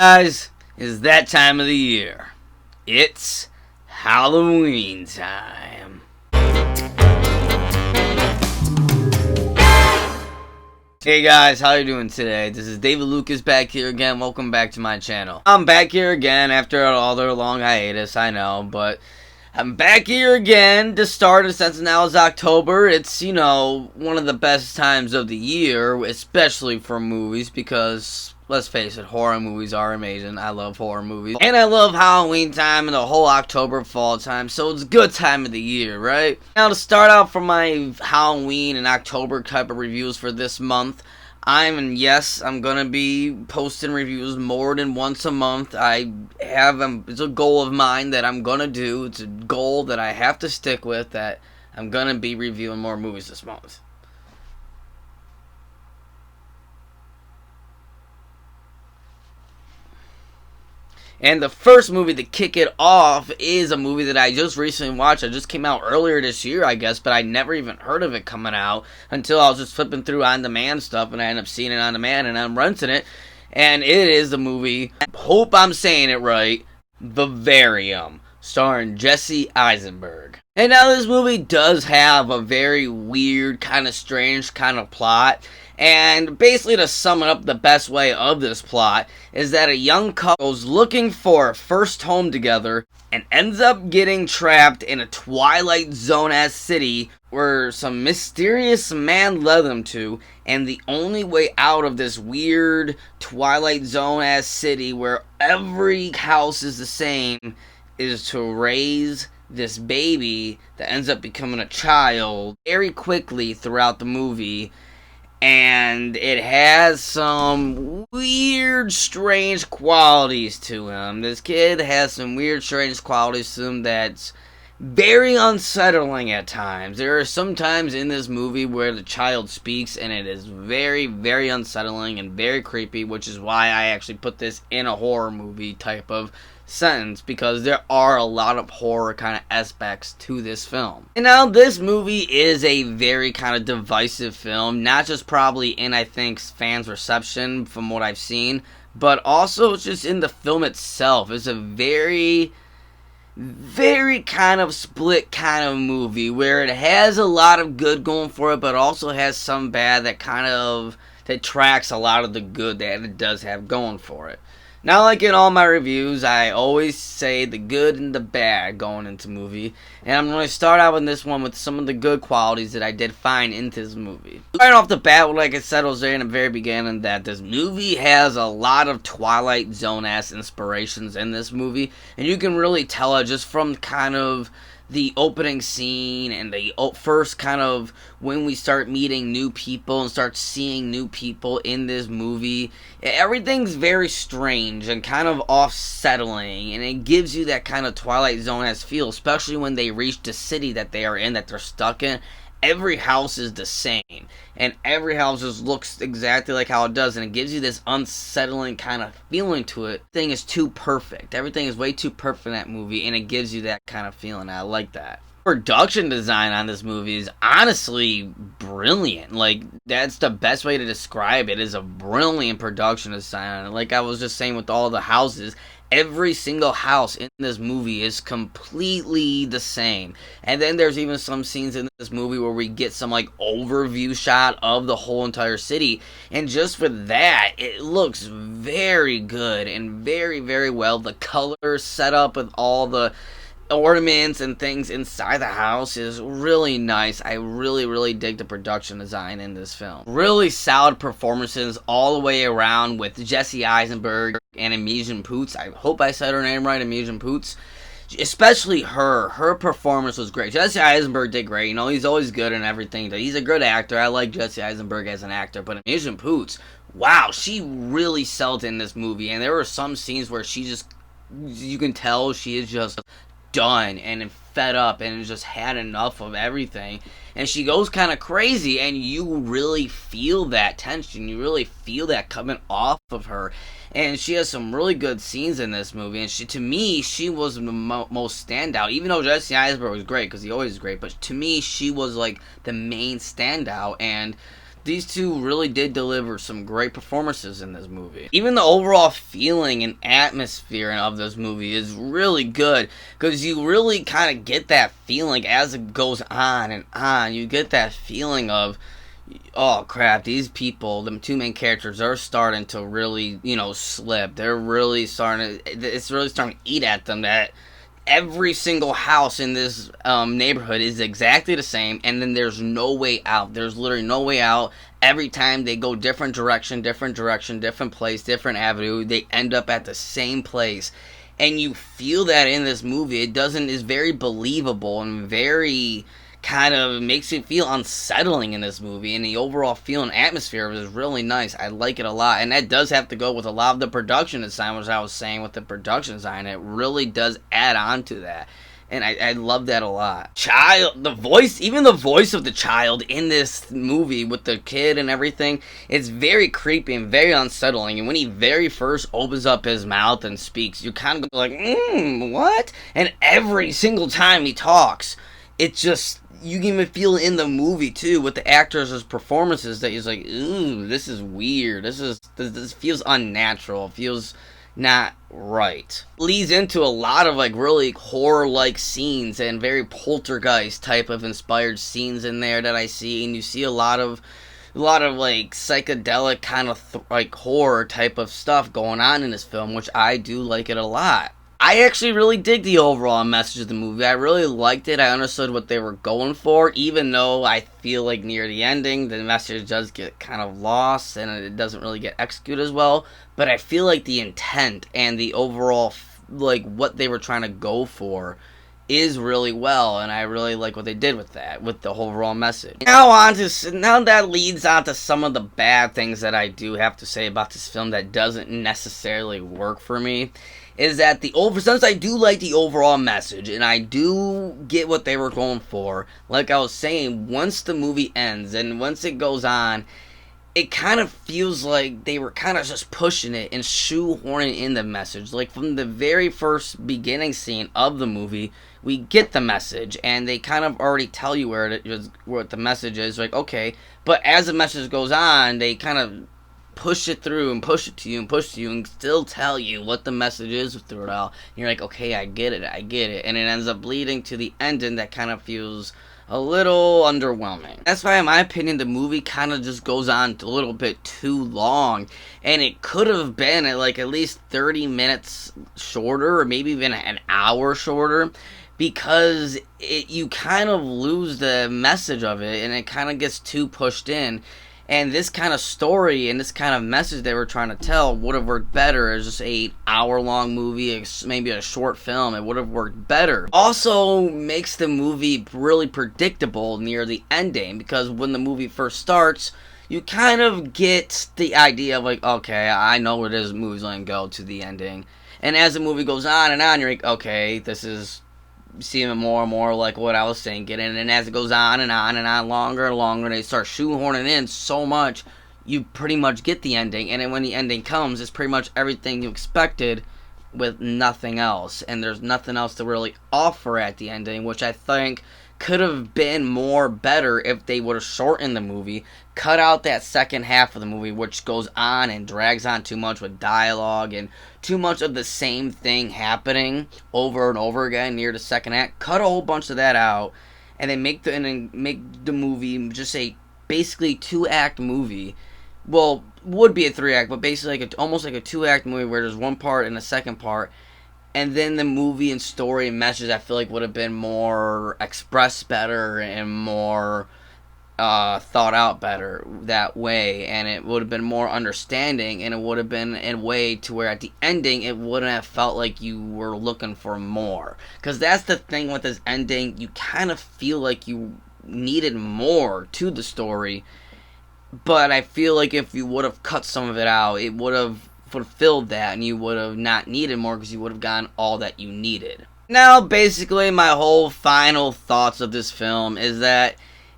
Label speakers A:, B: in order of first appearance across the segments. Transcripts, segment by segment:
A: Guys, it's that time of the year. It's Halloween time. Hey guys, how you doing today? This is David Lucas back here again. Welcome back to my channel. I'm back here again after all their long hiatus, I know, but I'm back here again to start it since now it's October. It's, one of the best times of the year, especially for movies, because let's face it, horror movies are amazing. I love horror movies. And I love Halloween time and the whole October fall time, so it's a good time of the year, right? Now, to start out for my Halloween and October type of reviews for this month, I'm gonna be posting reviews more than once a month. It's a goal of mine that I'm gonna do. It's a goal that I have to stick with, that I'm gonna be reviewing more movies this month. And the first movie to kick it off is a movie that I just recently watched. It just came out earlier this year, I guess, but I never even heard of it coming out until I was just flipping through on-demand stuff, and I ended up seeing it on demand, and I'm renting it. And it is the movie, I hope I'm saying it right, Vivarium, starring Jesse Eisenberg. And now this movie does have a very weird, kind of strange kind of plot. And basically, to sum it up, the best way of this plot is that a young couple is looking for a first home together and ends up getting trapped in a Twilight Zone-ass city where some mysterious man led them to, and the only way out of this weird Twilight Zone-ass city where every house is the same is to raise this baby that ends up becoming a child very quickly throughout the movie. And it has some weird, strange qualities to him. This kid has some weird, strange qualities to him that's very unsettling at times. There are some times in this movie where the child speaks, and it is very, very unsettling and very creepy, which is why I actually put this in a horror movie type of sentence, because there are a lot of horror kind of aspects to this film. And now this movie is a very kind of divisive film, not just probably in, I think, fans' reception from what I've seen, but also just in the film itself. It's a very kind of split kind of movie where it has a lot of good going for it, but also has some bad that tracks a lot of the good that it does have going for it. Now, like in all my reviews, I always say the good and the bad going into movie, and I'm going to start out with this one with some of the good qualities that I did find in this movie. Right off the bat, like I said, I was there in the very beginning, that this movie has a lot of Twilight Zone-ass inspirations in this movie, and you can really tell it just from kind of the opening scene and the first kind of when we start meeting new people and start seeing new people in this movie. Everything's very strange and kind of off-settling, and it gives you that kind of Twilight Zone-esque feel, especially when they reach the city that they are in, that they're stuck in. Every house is the same, and every house just looks exactly like how it does, and it gives you this unsettling kind of feeling to it. Everything is too perfect. Everything is way too perfect in that movie, and it gives you that kind of feeling. I like that. Production design on this movie is honestly brilliant. Like, that's the best way to describe it, is a brilliant production design on it. Like I was just saying with all the houses, every single house in this movie is completely the same. And then there's even some scenes in this movie where we get some like overview shot of the whole entire city. And just for that, it looks very good and very, very well. The color set up with all the ornaments and things inside the house is really nice. I really, really dig the production design in this film. Really solid performances all the way around with Jesse Eisenberg and Imogen Poots. I hope I said her name right, Imogen Poots. Especially her performance was great. Jesse Eisenberg did great. He's always good in everything. He's a good actor. I like Jesse Eisenberg as an actor. But Imogen Poots, wow, she really sold in this movie. And there were some scenes where you can tell she is just done and fed up and just had enough of everything, and she goes kind of crazy, and you really feel that tension, you really feel that coming off of her. And she has some really good scenes in this movie, and to me she was the most standout, even though Jesse Eisenberg was great because he always is great, but to me she was like the main standout. And these two really did deliver some great performances in this movie. Even the overall feeling and atmosphere of this movie is really good, because you really kind of get that feeling as it goes on and on. You get that feeling of, oh crap, these people, the two main characters, are starting to really, slip. They're really it's really starting to eat at them, that every single house in this neighborhood is exactly the same, and then there's no way out. There's literally no way out. Every time they go different direction, different place, different avenue, they end up at the same place. And you feel that in this movie. It's very believable and very kind of makes it feel unsettling in this movie, and the overall feel and atmosphere is really nice. I like it a lot, and that does have to go with a lot of the production design, which I was saying with the production design. It really does add on to that, and I love that a lot. The voice of the child in this movie with the kid and everything, it's very creepy and very unsettling. And when he very first opens up his mouth and speaks, you kind of go like, what? And every single time he talks, it's just, you can even feel it in the movie too with the actors' performances, that he's like, ooh, this is weird. This feels unnatural. It feels not right. It leads into a lot of really horror-like scenes and very poltergeist type of inspired scenes in there that I see, and you see a lot of psychedelic kind of horror type of stuff going on in this film, which I do like it a lot. I actually really dig the overall message of the movie. I really liked it. I understood what they were going for, even though I feel like near the ending, the message does get kind of lost and it doesn't really get executed as well. But I feel like the intent and the overall, what they were trying to go for is really well, and I really like what they did with that, with the overall message. Now that leads on to some of the bad things that I do have to say about this film that doesn't necessarily work for me. Is that since I do like the overall message, and I do get what they were going for, like I was saying, once the movie ends, and once it goes on, it kind of feels like they were kind of just pushing it and shoehorning in the message. Like, from the very first beginning scene of the movie, we get the message, and they kind of already tell you what the message is, okay, but as the message goes on, they kind of push it through and push it to you and still tell you what the message is through it all. And you're like, okay, I get it. And it ends up leading to the ending that kind of feels a little underwhelming. That's why, in my opinion, the movie kind of just goes on a little bit too long, and it could have been at least 30 minutes shorter, or maybe even an hour shorter, because you kind of lose the message of it, and it kind of gets too pushed in. And this kind of story and this kind of message they were trying to tell would have worked better as just an hour-long movie, maybe a short film. It would have worked better. Also makes the movie really predictable near the ending, because when the movie first starts, you kind of get the idea of okay, I know where this movie's going to go to the ending. And as the movie goes on and on, you're like, okay, this is seeming more and more like what I was thinking, and as it goes on and on and on, longer and longer, and they start shoehorning in so much, you pretty much get the ending, and then when the ending comes, it's pretty much everything you expected with nothing else, and there's nothing else to really offer at the ending, which I think could have been more better if they would have shortened the movie, cut out that second half of the movie, which goes on and drags on too much with dialogue and too much of the same thing happening over and over again near the second act. Cut a whole bunch of that out, and then make the movie just a basically 2-act movie. Well, would be a 3-act, but basically almost like a 2-act movie where there's one part and a second part. And then the movie and story and message, I feel like, would have been more expressed better and more thought out better that way. And it would have been more understanding, and it would have been in a way to where at the ending, it wouldn't have felt like you were looking for more. Because that's the thing with this ending. You kind of feel like you needed more to the story. But I feel like if you would have cut some of it out, it would have fulfilled that, and you would have not needed more, because you would have gotten all that you needed. Now, basically, my whole final thoughts of this film is that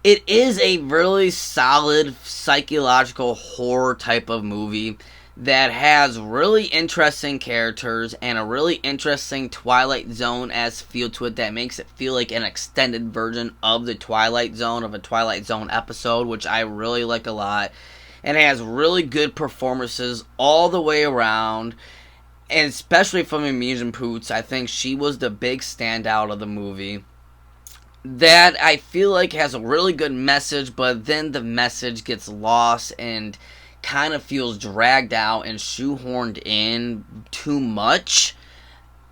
A: it is a really solid psychological horror type of movie that has really interesting characters and a really interesting Twilight Zone-esque feel to it that makes it feel like an extended version of the Twilight Zone, of a Twilight Zone episode, which I really like a lot. And it has really good performances all the way around, and especially from Imogen Poots. I think she was the big standout of the movie. That I feel like has a really good message, but then the message gets lost and kind of feels dragged out and shoehorned in too much,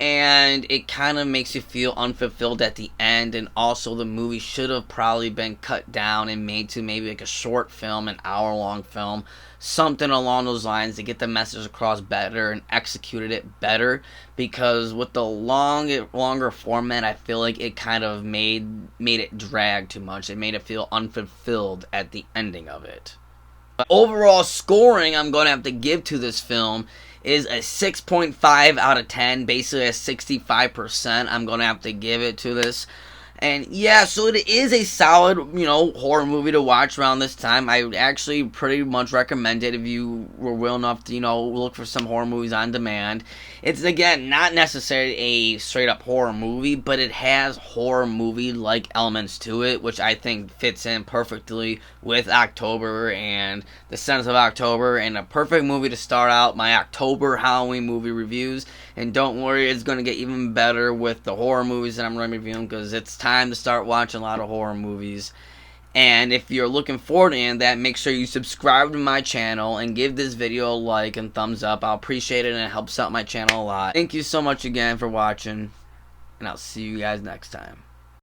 A: and it kind of makes you feel unfulfilled at the end. And also the movie should have probably been cut down and made to maybe like a short film, an hour-long film, something along those lines to get the message across better and executed it better, because with the longer format, I feel like it kind of made it drag too much. It made it feel unfulfilled at the ending of it. Overall scoring I'm going to have to give to this film is a 6.5 out of 10, basically a 65%. I'm going to have to give it to this. And yeah, so it is a solid, horror movie to watch around this time. I would actually pretty much recommend it if you were willing enough to, look for some horror movies on demand. It's, again, not necessarily a straight-up horror movie, but it has horror movie-like elements to it, which I think fits in perfectly with October and the sense of October, and a perfect movie to start out my October Halloween movie reviews. And don't worry, it's going to get even better with the horror movies that I'm going to be reviewing, because it's time to start watching a lot of horror movies. And if you're looking forward to that, make sure you subscribe to my channel and give this video a like and thumbs up. I'll appreciate it, and it helps out my channel a lot. Thank you so much again for watching, and I'll see you guys next time.